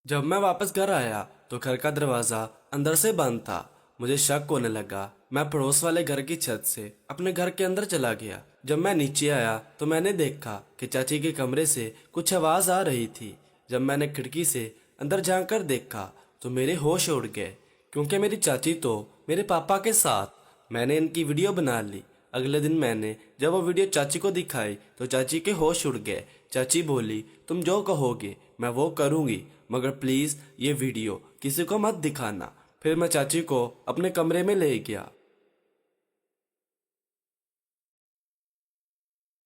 जब मैं वापस घर आया तो घर का दरवाजा अंदर से बंद था। मुझे शक होने लगा। मैं पड़ोस वाले घर की छत से अपने घर के अंदर चला गया। जब मैं नीचे आया तो मैंने देखा कि चाची के कमरे से कुछ आवाज आ रही थी। जब मैंने खिड़की से अंदर झांक कर देखा तो मेरे होश उड़ गए, क्योंकि मेरी चाची तो मेरे पापा के साथ। मैंने इनकी वीडियो बना ली। अगले दिन मैंने जब वो वीडियो चाची को दिखाई तो चाची के होश उड़ गए। चाची बोली, तुम जो कहोगे मैं वो करूंगी, मगर प्लीज ये वीडियो किसी को मत दिखाना। फिर मैं चाची को अपने कमरे में ले गया।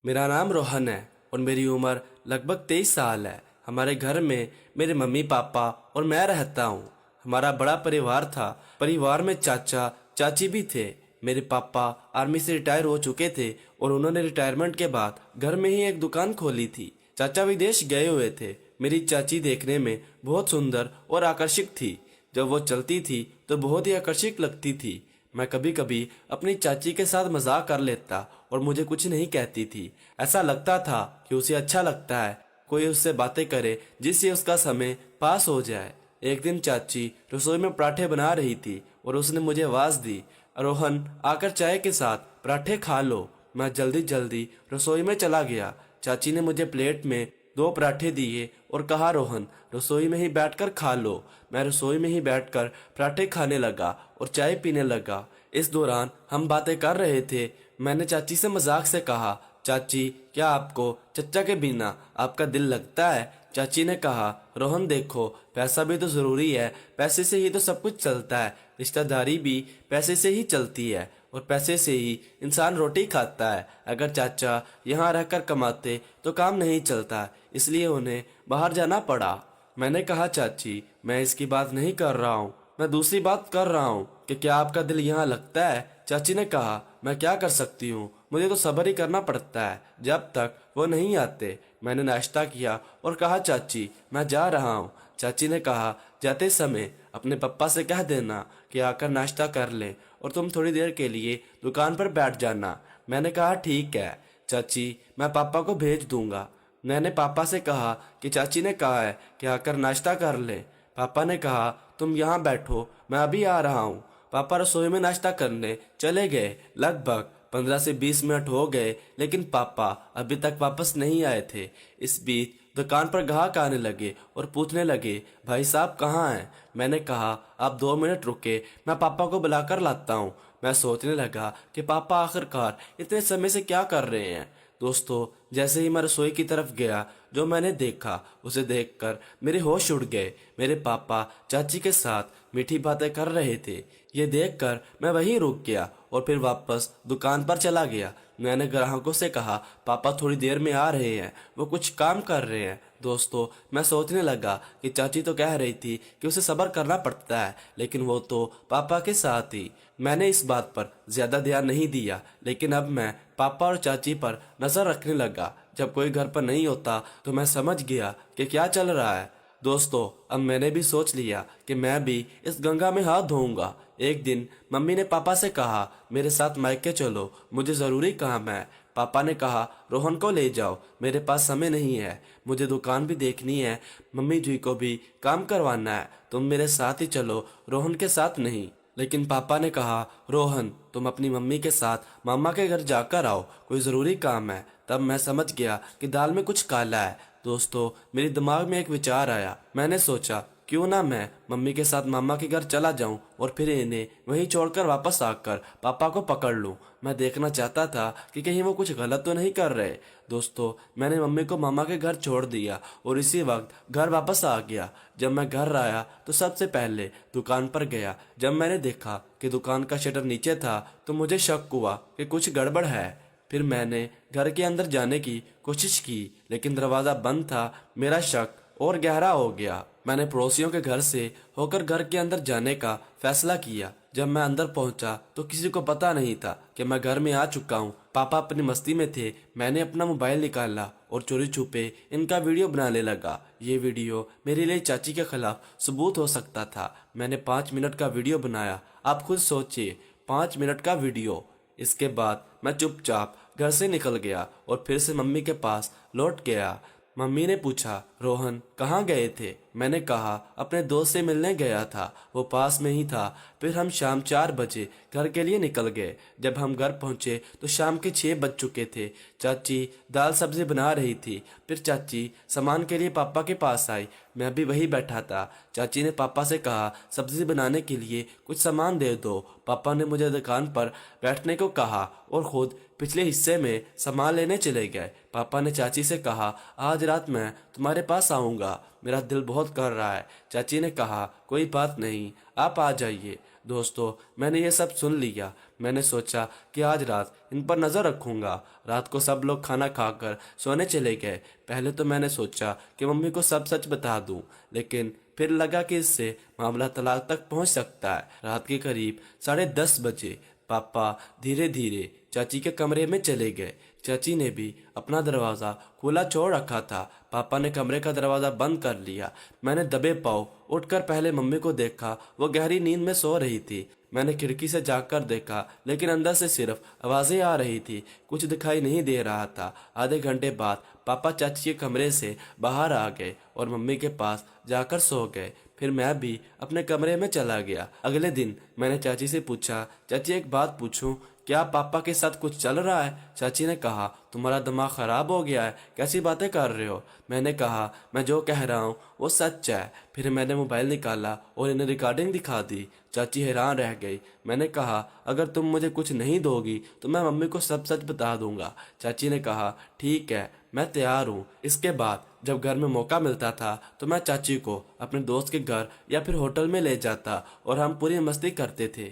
मेरा नाम रोहन है और मेरी उम्र लगभग 23 साल है। हमारे घर में मेरे मम्मी पापा और मैं रहता हूँ। हमारा बड़ा परिवार था। परिवार में चाचा चाची भी थे। मेरे पापा आर्मी से रिटायर हो चुके थे और उन्होंने रिटायरमेंट के बाद घर में ही एक दुकान खोली थी। चाचा विदेश गए हुए थे। मेरी चाची देखने में बहुत सुंदर और आकर्षक थी। जब वो चलती थी तो बहुत ही आकर्षक लगती थी। मैं कभी कभी अपनी चाची के साथ मजाक कर लेता और मुझे कुछ नहीं कहती थी। ऐसा लगता था कि उसे अच्छा लगता है कोई उससे बातें करे जिससे उसका समय पास हो जाए। एक दिन चाची रसोई में पराठे बना रही थी और उसने मुझे आवाज दी, रोहन आकर चाय के साथ पराठे खा लो। मैं जल्दी जल्दी रसोई में चला गया। चाची ने मुझे प्लेट में 2 पराठे दिए और कहा, रोहन रसोई में ही बैठकर खा लो। मैं रसोई में ही बैठकर पराठे खाने लगा और चाय पीने लगा। इस दौरान हम बातें कर रहे थे। मैंने चाची से मजाक से कहा, चाची क्या आपको चचा के बिना आपका दिल लगता है? चाची ने कहा, रोहन देखो पैसा भी तो जरूरी है, पैसे से ही तो सब कुछ चलता है। रिश्तेदारी भी पैसे से ही चलती है और पैसे से ही इंसान रोटी खाता है। अगर चाचा यहाँ रहकर कमाते तो काम नहीं चलता, इसलिए उन्हें बाहर जाना पड़ा। मैंने कहा, चाची मैं इसकी बात नहीं कर रहा हूँ, मैं दूसरी बात कर रहा हूँ कि क्या आपका दिल यहाँ लगता है? चाची ने कहा, मैं क्या कर सकती हूँ, मुझे तो सब्र ही करना पड़ता है जब तक वो नहीं आते। मैंने नाश्ता किया और कहा, चाची मैं जा रहा हूँ। चाची ने कहा, जाते समय अपने पापा से कह देना कि आकर नाश्ता कर लें और तुम थोड़ी देर के लिए दुकान पर बैठ जाना। मैंने कहा, ठीक है चाची, मैं पापा को भेज दूंगा। मैंने पापा से कहा कि चाची ने कहा है कि आकर नाश्ता कर ले। पापा ने कहा, तुम यहाँ बैठो, मैं अभी आ रहा हूँ। पापा रसोई में नाश्ता करने चले गए। लगभग 15 से 20 मिनट हो गए, लेकिन पापा अभी तक वापस नहीं आए थे। इस बीच दुकान पर ग्राहक आने लगे और पूछने लगे, भाई साहब कहाँ हैं? मैंने कहा, आप 2 मिनट रुके, मैं पापा को बुलाकर लाता हूँ। मैं सोचने लगा कि पापा आखिरकार इतने समय से क्या कर रहे हैं। दोस्तों, जैसे ही मैं रसोई की तरफ गया, जो मैंने देखा उसे देखकर मेरे होश उड़ गए। मेरे पापा चाची के साथ मीठी बातें कर रहे थे। ये देखकर मैं वहीं रुक गया और फिर वापस दुकान पर चला गया। मैंने ग्राहकों से कहा, पापा थोड़ी देर में आ रहे हैं, वो कुछ काम कर रहे हैं। दोस्तों, मैं सोचने लगा कि चाची तो कह रही थी कि उसे सब्र करना पड़ता है, लेकिन वो तो पापा के साथ थी। मैंने इस बात पर ज्यादा ध्यान नहीं दिया, लेकिन अब मैं पापा और चाची पर नजर रखने लगा। जब कोई घर पर नहीं होता तो मैं समझ गया कि क्या चल रहा है। दोस्तों, अब मैंने भी सोच लिया कि मैं भी इस गंगा में हाथ धोऊंगा। एक दिन मम्मी ने पापा से कहा, मेरे साथ मायके चलो, मुझे जरूरी काम है। पापा ने कहा, रोहन को ले जाओ, मेरे पास समय नहीं है, मुझे दुकान भी देखनी है, मम्मी जी को भी काम करवाना है, तुम मेरे साथ ही चलो, रोहन के साथ नहीं। लेकिन पापा ने कहा, रोहन तुम अपनी मम्मी के साथ मामा के घर जाकर आओ, कोई ज़रूरी काम है। तब मैं समझ गया कि दाल में कुछ काला है। दोस्तों, मेरे दिमाग में एक विचार आया। मैंने सोचा, क्यों ना मैं मम्मी के साथ मामा के घर चला जाऊं और फिर इन्हें वहीं छोड़कर वापस आकर पापा को पकड़ लूं। मैं देखना चाहता था कि कहीं वो कुछ गलत तो नहीं कर रहे। दोस्तों, मैंने मम्मी को मामा के घर छोड़ दिया और इसी वक्त घर वापस आ गया। जब मैं घर आया तो सबसे पहले दुकान पर गया। जब मैंने देखा कि दुकान का शटर नीचे था तो मुझे शक हुआ कि कुछ गड़बड़ है। फिर मैंने घर के अंदर जाने की कोशिश की, लेकिन दरवाजा बंद था। मेरा शक और गहरा हो गया। मैंने पड़ोसियों के घर से होकर घर के अंदर जाने का फैसला किया। जब मैं अंदर पहुंचा तो किसी को पता नहीं था कि मैं घर में आ चुका हूं। पापा अपनी मस्ती में थे। मैंने अपना मोबाइल निकाला और चोरी छुपे इनका वीडियो बनाने लगा। ये वीडियो मेरे लिए चाची के खिलाफ सबूत हो सकता था। मैंने 5 मिनट का वीडियो बनाया। आप खुद सोचिए, 5 मिनट का वीडियो। इसके बाद मैं चुपचाप घर से निकल गया और फिर से मम्मी के पास लौट गया। मम्मी ने पूछा, रोहन कहाँ गए थे? मैंने कहा अपने दोस्त से मिलने गया था, वो पास में ही था। फिर हम शाम 4 बजे घर के लिए निकल गए। जब हम घर पहुंचे तो शाम के 6 बज चुके थे। चाची दाल सब्जी बना रही थी। फिर चाची सामान के लिए पापा के पास आई। मैं भी वही बैठा था। चाची ने पापा से कहा सब्जी बनाने के लिए कुछ सामान दे दो। पापा ने मुझे दुकान पर बैठने को कहा और खुद पिछले हिस्से में सामान लेने चले गए। पापा ने चाची से कहा आज रात मैं तुम्हारे पास आऊँगा, मेरा दिल बहुत कर रहा है। चाची ने कहा कोई बात नहीं, आप आ जाइए। दोस्तों, मैंने ये सब सुन लिया। मैंने सोचा कि आज रात इन पर नज़र रखूंगा। रात को सब लोग खाना खाकर सोने चले गए। पहले तो मैंने सोचा कि मम्मी को सब सच बता दूं, लेकिन फिर लगा कि इससे मामला तलाक तक पहुंच सकता है। रात के करीब 10:30 बजे पापा धीरे धीरे चाची के कमरे में चले गए। चाची ने भी अपना दरवाज़ा खुला छोड़ रखा था। पापा ने कमरे का दरवाज़ा बंद कर लिया। मैंने दबे पाँव उठकर पहले मम्मी को देखा, वो गहरी नींद में सो रही थी। मैंने खिड़की से झांककर देखा, लेकिन अंदर से सिर्फ आवाज़ें आ रही थी, कुछ दिखाई नहीं दे रहा था। आधे घंटे बाद पापा चाची के कमरे से बाहर आ गए और मम्मी के पास जाकर सो गए। फिर मैं भी अपने कमरे में चला गया। अगले दिन मैंने चाची से पूछा, चाची एक बात पूछूं, क्या पापा के साथ कुछ चल रहा है? चाची ने कहा तुम्हारा दिमाग खराब हो गया है, कैसी बातें कर रहे हो? मैंने कहा मैं जो कह रहा हूँ वो सच है। फिर मैंने मोबाइल निकाला और इन्हें रिकॉर्डिंग दिखा दी। चाची हैरान रह गई। मैंने कहा अगर तुम मुझे कुछ नहीं दोगी तो मैं मम्मी को सब सच बता दूंगा। चाची ने कहा ठीक है, मैं तैयार हूँ। इसके बाद जब घर में मौका मिलता था तो मैं चाची को अपने दोस्त के घर या फिर होटल में ले जाता और हम पूरी मस्ती करते थे।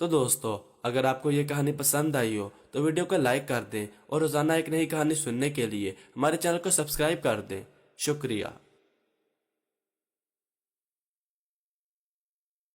तो दोस्तों, अगर आपको ये कहानी पसंद आई हो तो वीडियो को लाइक कर दें और रोज़ाना एक नई कहानी सुनने के लिए हमारे चैनल को सब्सक्राइब कर दें। शुक्रिया।